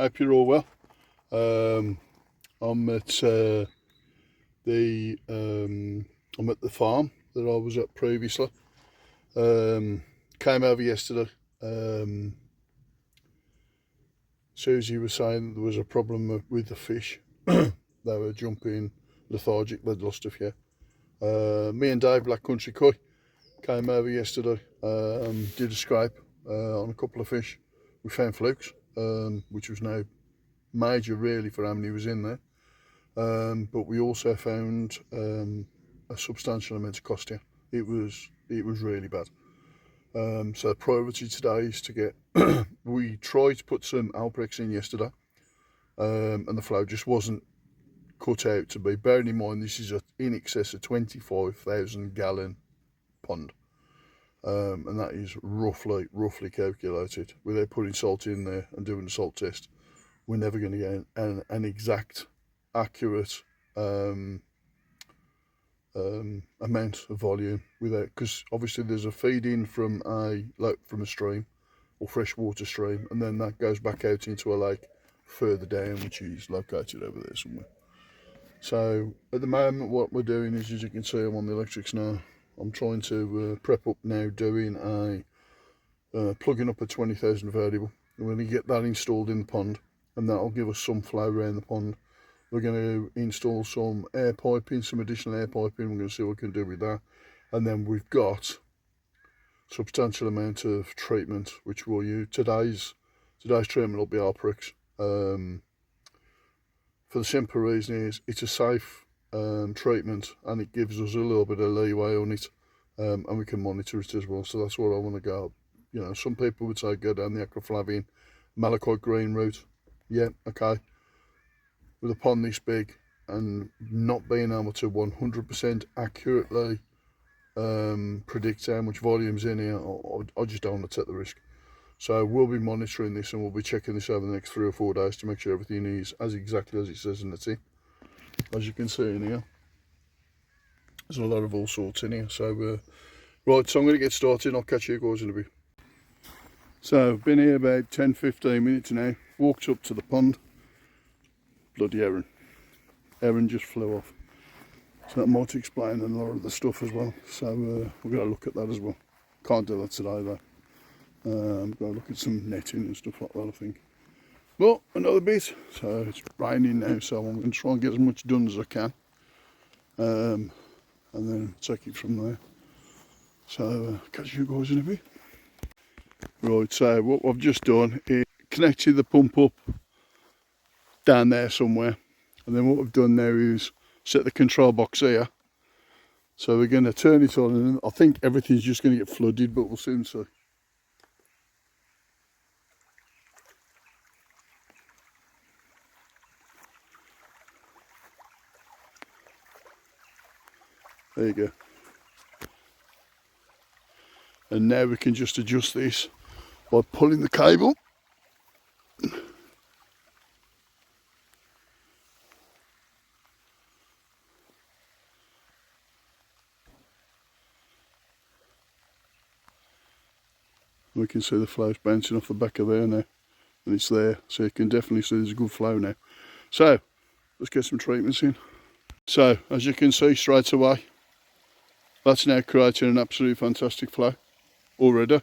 Hope you're all well. I'm at the farm that I was at previously. Came over yesterday. Susie was saying that there was a problem with the fish. They were jumping lethargic, they'd lost a few. Me and Dave, Black Country Koi, came over yesterday, did a scrape on a couple of fish. We found flukes, which was no major really for how many was in there. But we also found a substantial amount of Costia. It was really bad. So the priority today is to get, we tried to put some Alprex in yesterday, and the flow just wasn't cut out to be. Bearing in mind this is in excess of 25,000 gallon pond, and that is roughly calculated. Without putting salt in there and doing a salt test, we're never going to get an exact, accurate amount of volume without, because obviously there's a feed in from a stream or freshwater stream, and then that goes back out into a lake further down, which is located over there somewhere. So at the moment what we're doing is, as you can see, I'm on the electrics now. I'm trying to prep up now, doing plugging up a 20,000 variable. I'm going to get that installed in the pond, and that'll give us some flow around the pond. We're going to install some air piping, some additional air piping. We're going to see what we can do with that. And then we've got substantial amount of treatment, which we'll use. Today's treatment will be Alprex. For the simple reason is it's a safe treatment, and it gives us a little bit of leeway on it, and we can monitor it as well. So that's what I want to go. You know, some people would say go down the acroflavine, malachite green route. Yeah, okay. With a pond this big and not being able to 100% accurately predict how much volume's in here, I just don't want to take the risk. So we'll be monitoring this, and we'll be checking this over the next 3 or 4 days to make sure everything is exactly as it says in the tin. As you can see in here, there's a lot of all sorts in here. So right, so I'm going to get started. I'll catch you guys in a bit. So I've been here about 10-15 minutes now. Walked up to the pond. Bloody heron. Heron just flew off. So that might explain a lot of the stuff as well. So we're going to look at that as well. Can't do that today though. Got to look at some netting and stuff like that, I think. But another bit. So it's raining now, so I'm going to try and get as much done as I can. And then take it from there. So catch you guys in a bit. Right, so what I've just done is connected the pump up down there somewhere, and then what we've done now is set the control box here. So we're going to turn it on, and I think everything's just going to get flooded, but we'll soon see. There you go. And now we can just adjust this by pulling the cable. We can see the flow's bouncing off the back of there now, and it's there, so you can definitely see there's a good flow now. So let's get some treatments in. So as you can see straight away, that's now creating an absolutely fantastic flow already.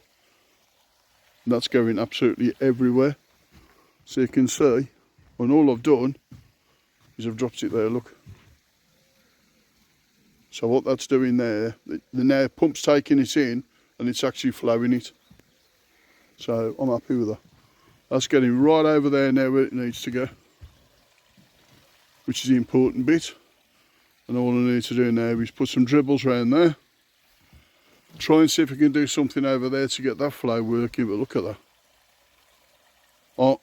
And that's going absolutely everywhere. So you can see, and all I've done is I've dropped it there, look. So what that's doing there, the now pump's taking it in and it's actually flowing it. So I'm happy with that. That's getting right over there now where it needs to go, which is the important bit. And all I need to do now is put some dribbles around there. Try and see if we can do something over there to get that flow working, but look at that.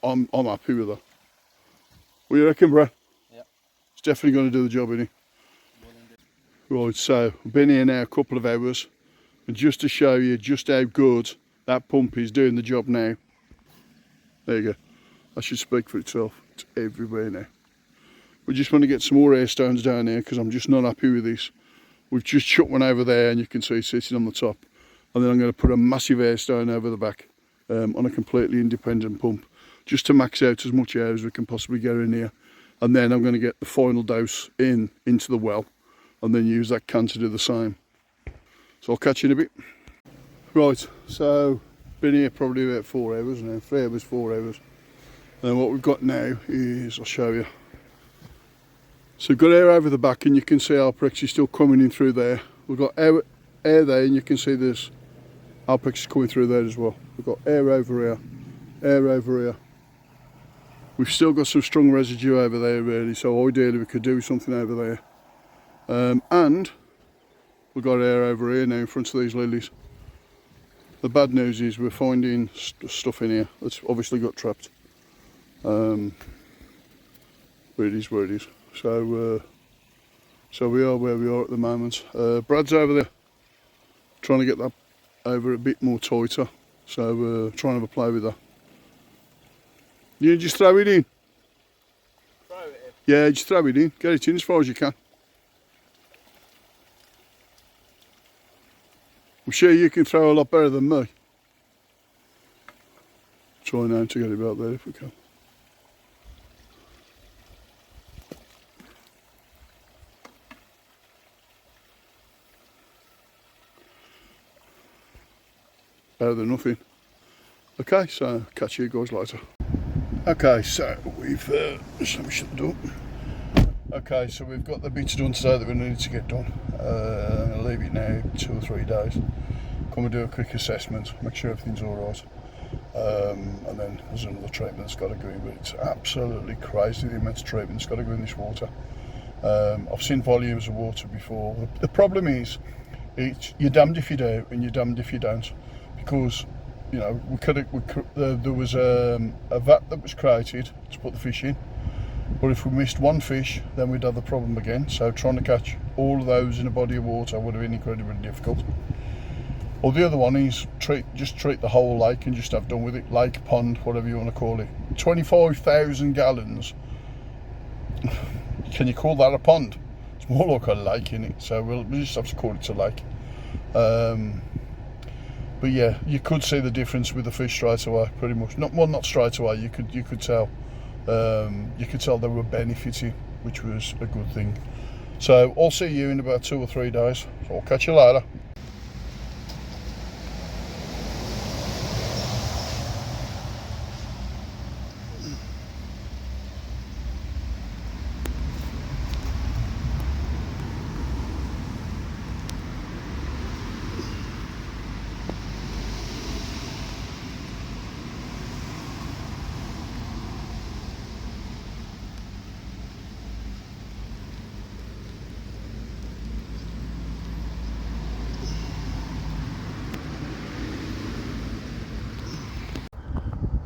I'm happy with that. What do you reckon, bro? Yeah. It's definitely going to do the job, isn't it? Right, so I've been here now a couple of hours, and just to show you just how good that pump is doing the job now. There you go. That should speak for itself. It's everywhere now. We just want to get some more air stones down here because I'm just not happy with this. We've just chucked one over there, and you can see it sitting on the top. And then I'm going to put a massive air stone over the back on a completely independent pump, just to max out as much air as we can possibly get in here. And then I'm going to get the final dose into the well, and then use that can to do the same. So I'll catch you in a bit. Right, so been here probably about 4 hours now, 3 hours, 4 hours. And what we've got now is, I'll show you. So we've got air over the back, and you can see Alprex is still coming in through there. We've got air there, and you can see there's Alprex is coming through there as well. We've got air over here, air over here. We've still got some strong residue over there really, so ideally we could do something over there. And we've got air over here now in front of these lilies. The bad news is we're finding stuff in here that's obviously got trapped. But it is where it is. So we are where we are at the moment. Brad's over there trying to get that over a bit more tighter. So trying to have a play with that. You just throw it in? Throw it in? Yeah, just throw it in. Get it in as far as you can. I'm sure you can throw a lot better than me. Try now to get it out there if we can. Better than nothing. Okay, so catch you guys later. Okay, so we've let me shut the door. Okay, so we've got the bits done today that we need to get done. I'll leave it now 2 or 3 days. Come and do a quick assessment, make sure everything's alright. And then there's another treatment that's got to go in, but it's absolutely crazy the amount of treatment that's got to go in this water. I've seen volumes of water before. The problem is, you're damned if you do and you're damned if you don't, because you know there was a vat that was created to put the fish in, but if we missed one fish then we'd have the problem again. So trying to catch all of those in a body of water would have been incredibly difficult. Or the other one is just treat the whole lake and just have done with it. Lake, pond, whatever you want to call it. 25,000 gallons. Can you call that a pond? It's more like a lake, isn't it? So we'll just have to call it a lake. But yeah, you could see the difference with the fish straight away, pretty much. Not straight away. You could tell. You could tell they were benefiting, which was a good thing. So I'll see you in about 2 or 3 days. So I'll catch you later.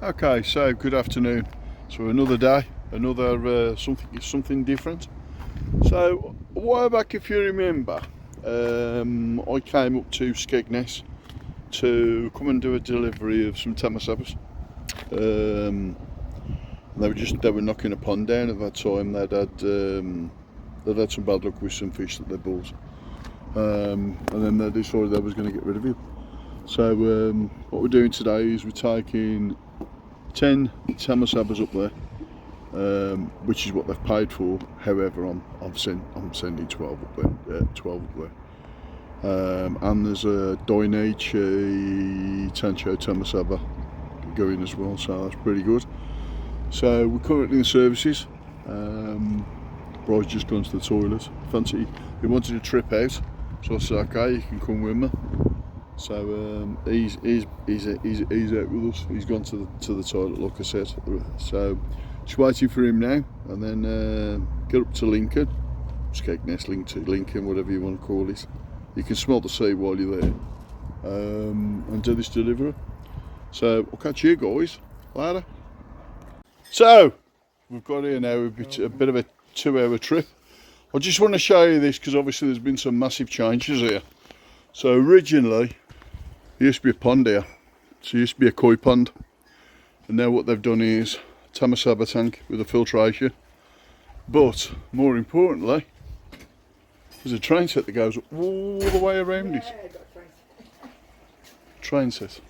Okay, so good afternoon. So another day, another something different. So a while back, if you remember, I came up to Skegness to come and do a delivery of some tamasabas. They were knocking a pond down at that time. They'd had some bad luck with some fish that they bought, and then they decided they was going to get rid of it. So what we're doing today is we're taking 10 tamasabas up there, which is what they've paid for. However, I'm sending 12 up there. 12 up there. And there's a Dainichi Tancho tamasaba going as well, so that's pretty good. So we're currently in services. Bry's just gone to the toilet. He wanted to trip out, so I said, okay, you can come with me. So he's out with us. He's gone to the toilet, like I said. So just waiting for him now, and then get up to Lincoln, Skegness, Lincoln, whatever you want to call it. You can smell the sea while you're there, and do this delivery. So I'll catch you guys later. So we've got here now a bit of a 2-hour trip. I just want to show you this because obviously there's been some massive changes here. So originally there used to be a pond here, so it used to be a koi pond, and now what they've done is a tamasaba tank with a filtration. But more importantly, there's a train set that goes all the way around it. Train set.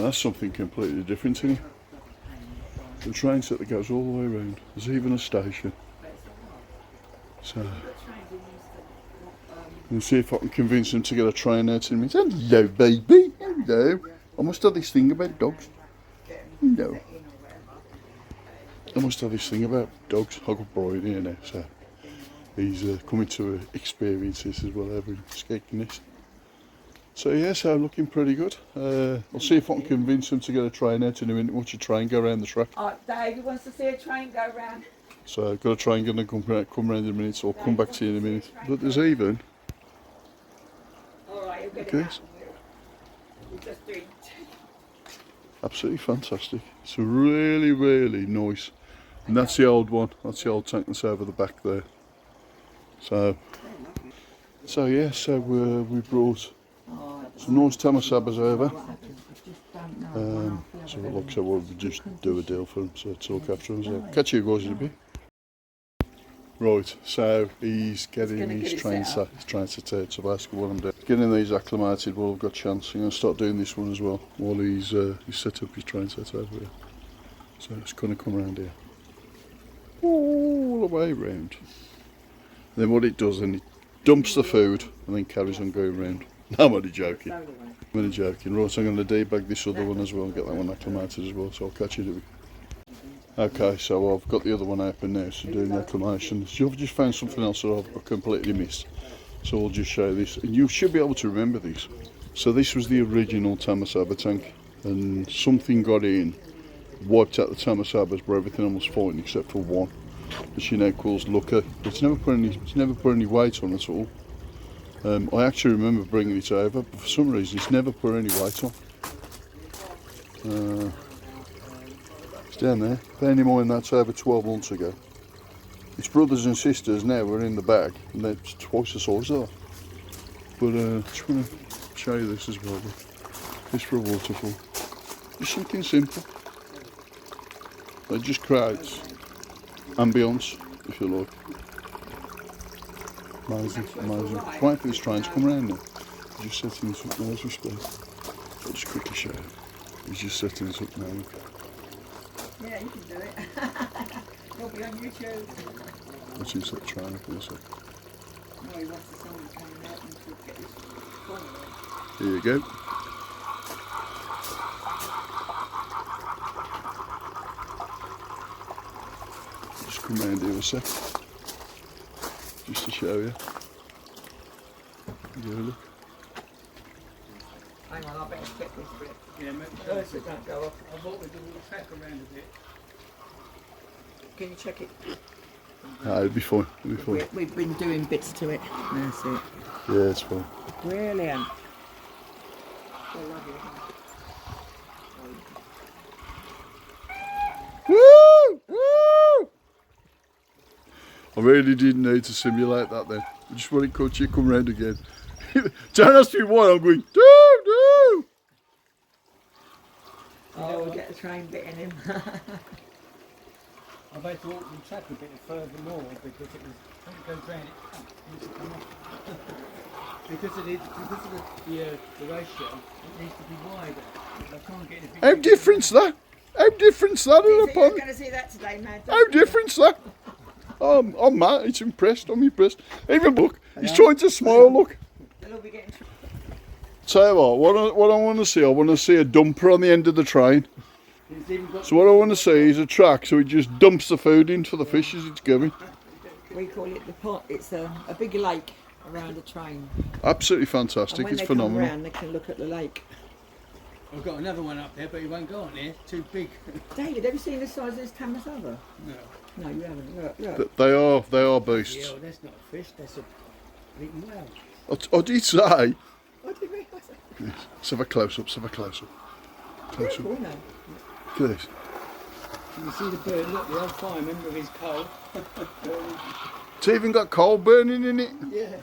that's something completely different, isn't it? The train set that goes all the way around. There's even a station. So, we'll see if I can convince them to get a train out in a minute. Hello, baby. Hello. I must have this thing about dogs. No. I must have this thing about dogs. I've got Brian here now, so he's coming to experience this as well over in Skegness. So yeah, so looking pretty good. I'll see if I can convince them to get a train out in a minute. Watch a train go around the track. David wants to see a train go round. So I've got a train going to come round in a minute, so I'll come back to you in a minute. But there's even... Alright, you'll get Okay. it out. We're just doing Absolutely fantastic. It's really, really nice. And that's the old one. That's the old tank that's over the back there. So yeah, so we brought some nice tamasabas over. So like I said, we'll just do a deal for them, so to look after them. So catch you guys in a bit. Right, so he's getting his train set out, so basically what I'm doing. Getting these acclimated while I've got a chance. I'm going to start doing this one as well, while he's set up his train set over here. So it's going to come around here. All the way round. Then what it does, then it dumps the food and then carries on going round. No, I'm only joking. I'm only joking. Right, so I'm going to debug this other one as well and get that one acclimated as well, so I'll catch you in a bit. Okay, so I've got the other one open now, so doing the acclimation. So I've just found something else that I've completely missed. So I'll just show this, and you should be able to remember this. So this was the original tamasaba tank, and something got in, wiped out the tamasabas, where everything was fine except for one, which she now calls Lucky. It's never put any weight on at all. I actually remember bringing it over, but for some reason it's never put any weight on. It's down there. Bearing in mind that's over 12 months ago. Its brothers and sisters now are in the bag, and they're twice the size of that. But I just want to show you this as well. This for a waterfall. Just something simple. It just creates ambience, if you like. Amazing, amazing. Just waiting for this train to come round now. He's just setting this up now as we speak. I'll just quickly show you. He's just setting this up now. Yeah, you can do it. You'll be on YouTube. Watch him set the train up in a sec. No, he wants the someone coming out and to get this corner. Here you go. Just come round here a sec. Just to show you. Give a look. Hang on, I better check this bit. Yeah, mate. First it don't go off. I thought we'd do a track around a bit. Can you check it? It'll be fine. It'll be fine. We've been doing bits to it. That's it. Yeah, it's fine. Brilliant. So lovely. Woo! Woo! I really didn't need to simulate that then. I just want to cut you come round again. Don't ask me why, I'm going, no! Oh, we'll get the train bit in him. I've had to walk the track a bit further more because it was, when it goes round, it needs to come off. because of the ratio, it needs to be wider. I can't get anything. How different's that? How different's that in a You're pond? going to see that today, Mad. How different's that? I'm mad, it's impressed, I'm impressed. Even look, he's trying to smile, look. They'll all be getting. Tell you what I want to see, I want to see a dumper on the end of the train. So what I want to see is a track so it just dumps the food into the fish as it's going. We call it the pot. It's a big lake around the train. Absolutely fantastic, And when it's they phenomenal. come round, they can look at the lake. I've got another one up there, but it won't go on there. Too big. David, have you seen the size of this tamasaba? No. No, you haven't. Look. They are beasts. Yeah, well, that's not a fish. That's a eating whale. I did say. What did we say? Yes. Let's have a close up, let's have a close up. Close up. Cool, no. Look at this. You can see the bird. Look, the old fireman with his coal. It's even got coal burning in it. Yeah.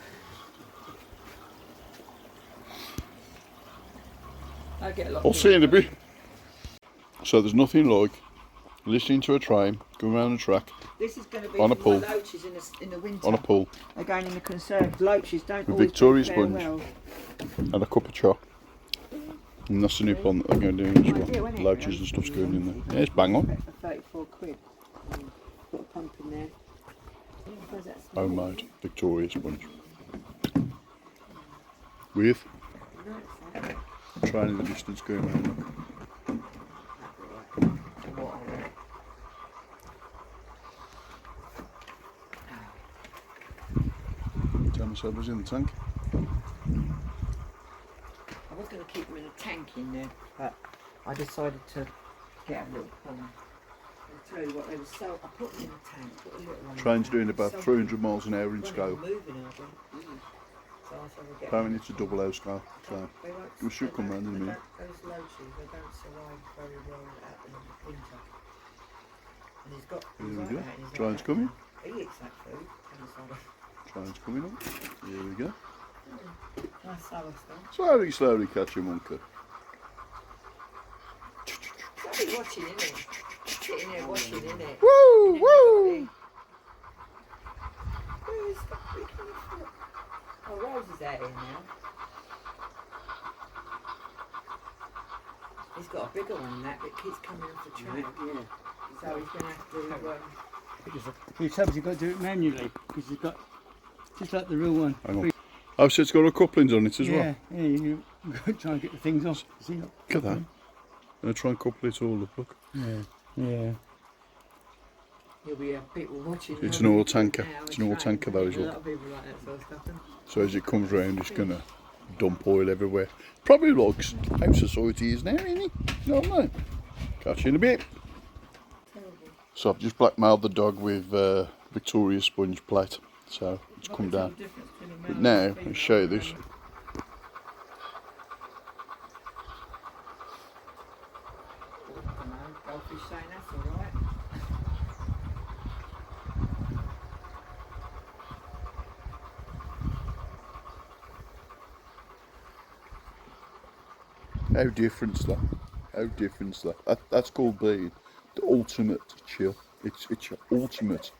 I get a lot. I'll see you in a bit. So there's nothing like listening to a train going around a track This is going to be on a for pool. the loaches in the winter. on a pool They're going in the conserved. Loaches don't With always Victoria do very sponge. well. and a cup of chop. And that's the new pond that they're going to do as Ideal, well. isn't it? Loaches and stuff's going in there. Yeah, it's bang on. For 34 quid. Put a pump in there. Where's that small? Homemade Victoria sponge. With training the distance going around. Tell me sober's in the tank. I was going to keep them in a tank in there, but I decided to get a little pond. I'll tell you what, they were so. I put them in a tank, put a little one. Train's doing in there. about 300 miles an hour in scale. Moving, I think. So I said we'll get Apparently it's a double O scale, so they won't- we should they come don't- round in a they minute. don't- Those loaches, they don't survive very well out in the winter. And he's got. Here he's we like go. that, and he's like Train's that. coming. He eats that food. And it's like Train's coming up. Here we go. a nice sour stuff. Slowly, slowly catch your monkey. Somebody's watching, isn't it? Sitting there watching, isn't it? Woo, woo! Who's got freaking foot? Oh, Rose is out here now. He's got a bigger one than that, but keeps coming off the track. Yeah. So he's going to have to. Because sometimes you've got to do it manually, because you've got, just like the real one. Hang on. Oh, so it's got a couplings on it as well. Yeah, you try and get the things off. See, Look at that. I'm going to try and couple it all up, look. Yeah. There'll be people watching. It's an oil tanker. It's an oil tanker though as A lot well. of people like that sort of stuff. Don't So as it comes round, it's going to dump oil everywhere. Probably like how society is now, isn't it? You know what I mean? Catch you in a bit. terrible. So I've just blackmailed the dog with Victoria sponge plate. So it's come down. But now, I'll show you this. Goldfish saying that's alright. How different's that? How different's that? That's called being the ultimate chill. It's your ultimate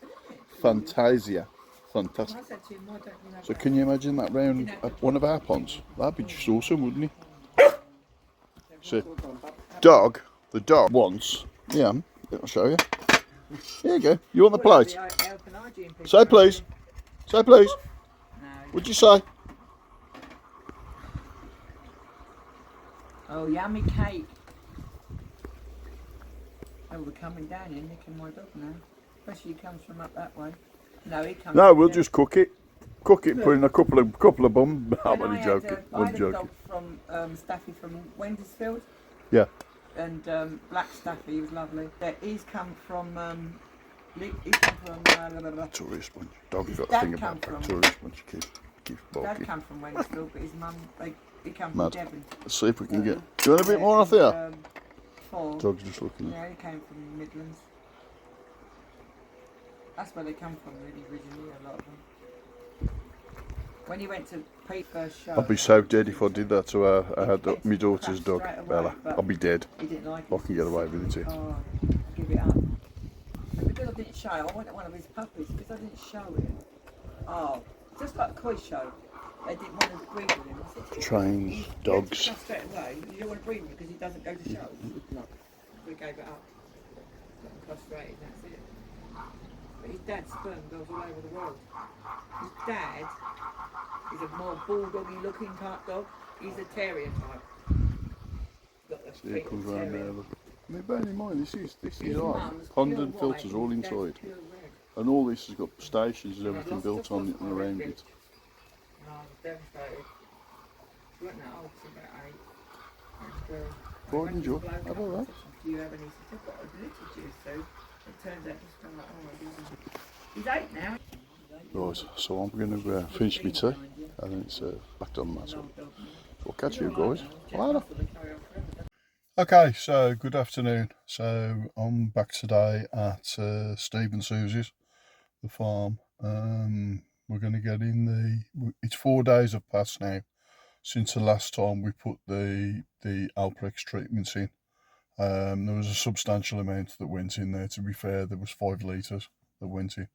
fantasia. Fantastic. I said to him, why don't you have So that? can you imagine that round at one of our ponds? That'd be just awesome, wouldn't it? So, the dog wants, yeah, I'll show you. Here you go. You want the plate? Say please. Say please. No. What'd you say? Oh, yummy cake. Oh, we're coming down here, nicking my dog now. Especially he comes from up that way. No, he comes No, from we'll there. just cook it. Cook it, put in a couple of bum. I'm When only I had joking. I I'm had a joking. dog from Staffy from Wendersfield. Yeah. And Black Staffy, he was lovely. He's come from Victoria sponge. Dog's His got a dad thing come about from- Victoria sponge. Keep Dad barking. come from Wendersfield, but his mum, he come from Mad. Devon. Let's see if we can get. Do you want a bit more off there? Four. Dog's just looking. Yeah, he came from the Midlands. That's where they come from, really, originally, a lot of them. When he went to Pete's first show, I'd be so dead if I did that to her. I had It's my daughter's crashed dog, straight away, Bella. but- I'd be dead. he didn't like I it. can get away with it. Oh, give it up. And because I didn't show, I wanted one of his puppies because I didn't show him. Oh, just like Koi show, they didn't want to breed with him. I said, Trained "You had to dogs. trust straight away. You don't want to breed him because he doesn't go to shows. We gave it up. Got him castrated, that's it. But his dad's sperm goes all over the world. His dad is a more bulldoggy looking type dog. He's a terrier type. Got the See, it feet comes of round terrier. there. Look. I mean, bearing in mind, this is His like mum's Honda pure and white, filters his all dad's inside, pure red. and all this has got stations and And everything I've built just on lost it and my around red it. No, I was devastated. She wasn't that old, she was about 8. And, Why I didn't you? rang this bloke How up about and that? said, do you have any? He said, I've got a little juice, so it turns out just like, oh, I didn't. He's 8 now. Right, so I'm going to finish my tea. I think it's back on that. So we'll catch you guys later. Okay, so good afternoon. So I'm back today at Steve and Susie's, the farm. We're going to get in it's 4 days have passed now since the last time we put the Alprex treatments in. There was a substantial amount that went in there. To be fair, there was 5 litres that went in.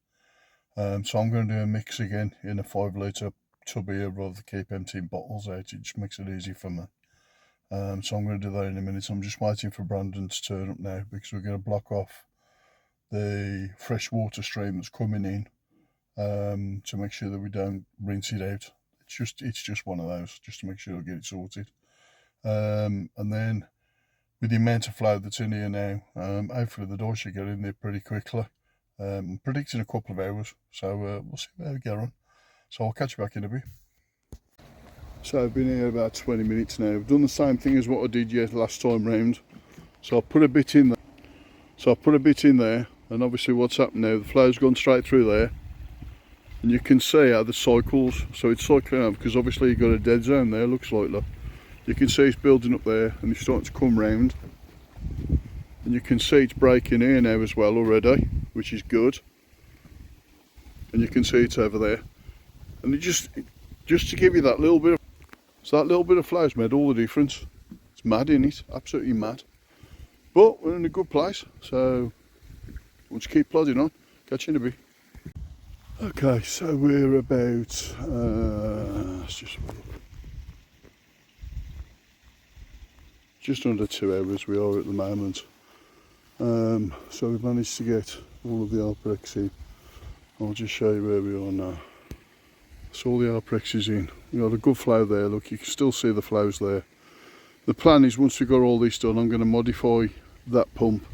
So I'm going to do a mix again in a 5 litre tub here rather than keep emptying bottles out. It just makes it easy for me. So I'm going to do that in a minute. I'm just waiting for Brandon to turn up now because we're going to block off the fresh water stream that's coming in to make sure that we don't rinse it out. It's just one of those, just to make sure we get it sorted. And then with the amount of flow that's in here now, hopefully the door should get in there pretty quickly. I'm predicting a couple of hours, so we'll see how we get on. So I'll catch you back in a bit. So I've been here about 20 minutes now. I've done the same thing as what I did last time round. So I'll put a bit in there. And obviously what's happened now, the flow's gone straight through there. And you can see how the cycles, so it's cycling out because obviously you've got a dead zone there, looks like that. You can see it's building up there and it's starting to come round. And you can see it's breaking here now as well already, which is good. And you can see it's over there. And it just to give you that little bit of, so that little bit of flow's made all the difference. It's mad, isn't it? Absolutely mad. But we're in a good place, so we'll just keep plodding on. Catch you in a bit. Okay, so we're about, let's just have a look. Just under 2 hours we are at the moment. So we've managed to get all of the alprex in. I'll just show you where we are now. So all the alprex is in. We've got a good flow there, look, you can still see the flows there. The plan is once we've got all this done, I'm going to modify that pump.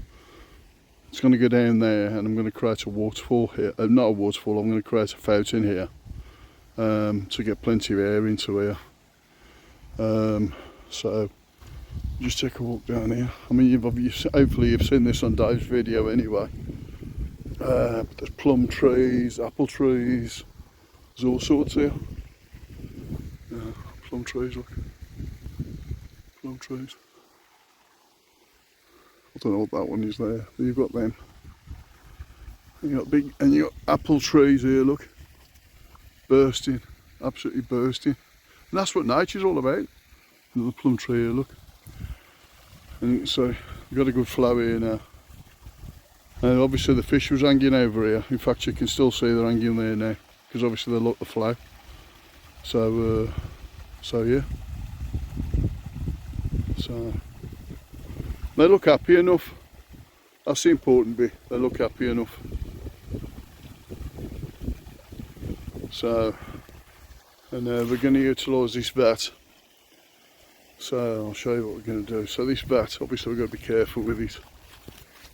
It's going to go down there and I'm going to create a waterfall here. Not a waterfall, I'm going to create a fountain here to get plenty of air into here. So just take a walk down here. I mean, hopefully you've seen this on Dave's video anyway. But there's plum trees, apple trees, there's all sorts here. Plum trees, look. Plum trees. I don't know what that one is there, but you've got them. You got big, and you got apple trees here, look. Bursting, absolutely bursting. And that's what nature's all about. Another plum tree here, look. And so you've got a good flow here now. And obviously the fish was hanging over here. In fact, you can still see they're hanging there now, because obviously they look the flow. So, yeah. So they look happy enough. That's the important bit. They look happy enough. So, and we're going to utilise this vat. So I'll show you what we're going to do. So this vat, obviously we've got to be careful with it.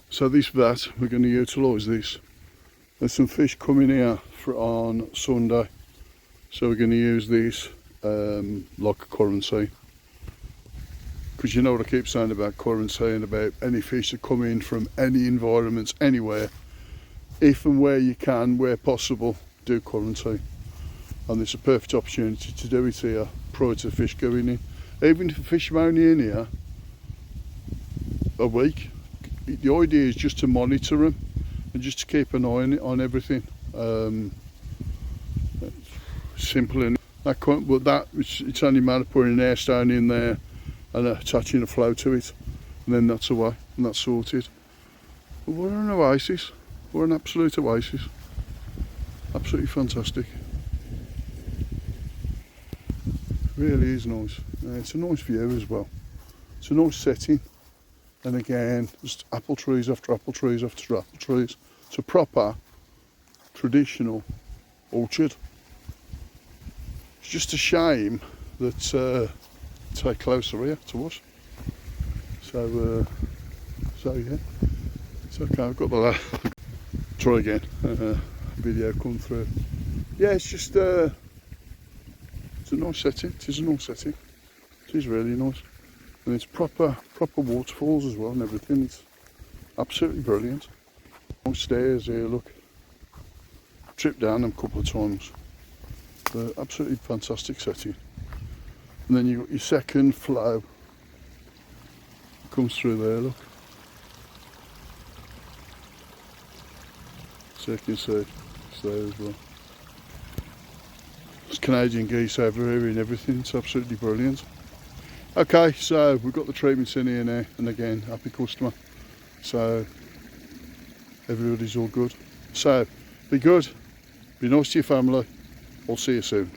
So this vat, we're going to utilise this. There's some fish coming here on Sunday. So we're going to use this like a quarantine. Because you know what I keep saying about quarantine, about any fish that come in from any environments, anywhere. If and where you can, where possible, do quarantine. And it's a perfect opportunity to do it here prior to the fish going in. Even if the fish are only in here a week, the idea is just to monitor them and just to keep an eye on everything. Simple enough. It's only a matter of putting an air stone in there and attaching a flow to it, and then that's away and that's sorted. But we're an oasis. We're an absolute oasis. Absolutely fantastic. Really is nice. It's a nice view as well. It's a nice setting, and again, just apple trees after apple trees after apple trees. It's a proper traditional orchard. It's just a shame that it's way closer here to us. So yeah, it's okay. I've got the try again. Video come through. Yeah, it's just it's a nice setting. It is a nice setting. It is really nice, and it's proper waterfalls as well and everything. It's absolutely brilliant. Long stairs here. Look, tripped down them a couple of times. But absolutely fantastic setting. And then you've got your second flow comes through there, look. So you can see it's there as well. There's Canadian geese over here and everything, it's absolutely brilliant. Okay, so we've got the treatments in here now, and again, happy customer. So everybody's all good. So be good, be nice to your family. We'll see you soon.